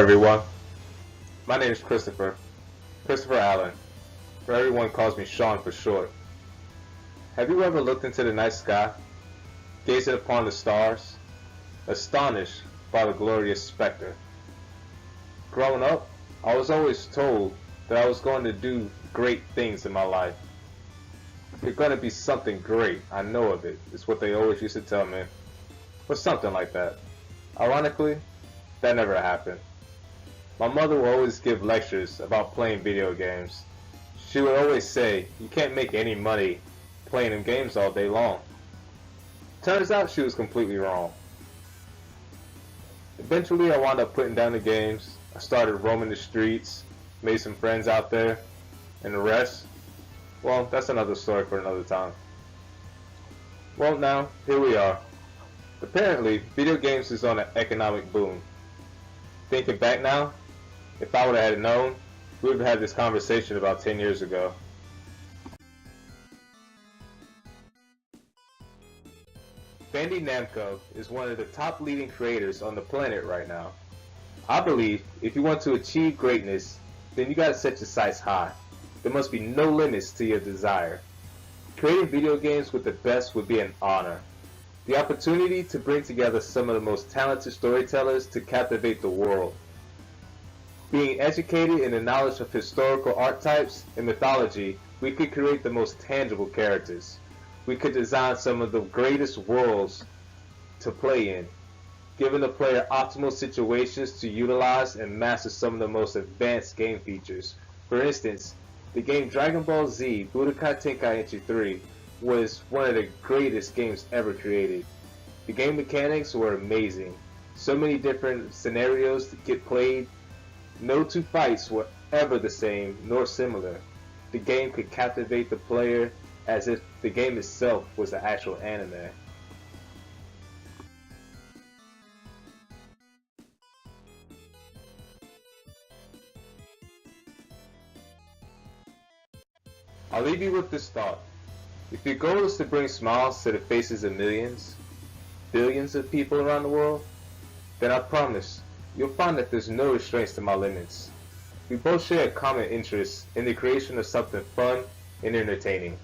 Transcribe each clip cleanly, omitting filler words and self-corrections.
everyone. My name is Christopher Allen, but everyone calls me Sean for short. Have you ever looked into the night sky, gazing upon the stars, astonished by the glorious specter? Growing up, I was always told that I was going to do great things in my life. You're going to be something great, I know of it, is what they always used to tell me. Or something like that. Ironically, that never happened. My mother would always give lectures about playing video games. She would always say, you can't make any money playing them games all day long. Turns out she was completely wrong. Eventually I wound up putting down the games. I started roaming the streets, made some friends out there, and the rest, well, that's another story for another time. Well, now, here we are. Apparently, video games is on an economic boom. Thinking back now, if I would have known, we would have had this conversation about 10 years ago. Bandai Namco is one of the top leading creators on the planet right now. I believe if you want to achieve greatness, then you gotta set your sights high. There must be no limits to your desire. Creating video games with the best would be an honor. The opportunity to bring together some of the most talented storytellers to captivate the world. Being educated in the knowledge of historical archetypes and mythology, we could create the most tangible characters. We could design some of the greatest worlds to play in, giving the player optimal situations to utilize and master some of the most advanced game features. For instance, the game Dragon Ball Z Budokai Tenkaichi 3 was one of the greatest games ever created. The game mechanics were amazing. So many different scenarios to get played. No two fights were ever the same nor similar. The game could captivate the player as if the game itself was an actual anime. I'll leave you with this thought. If your goal is to bring smiles to the faces of millions, billions of people around the world, then I promise you'll find that there's no restraints to my limits. We both share a common interest in the creation of something fun and entertaining.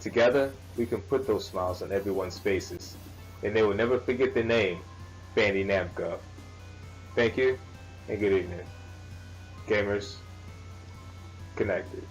Together, we can put those smiles on everyone's faces, and they will never forget the name, Bandai Namco. Thank you, and good evening. Gamers Connected.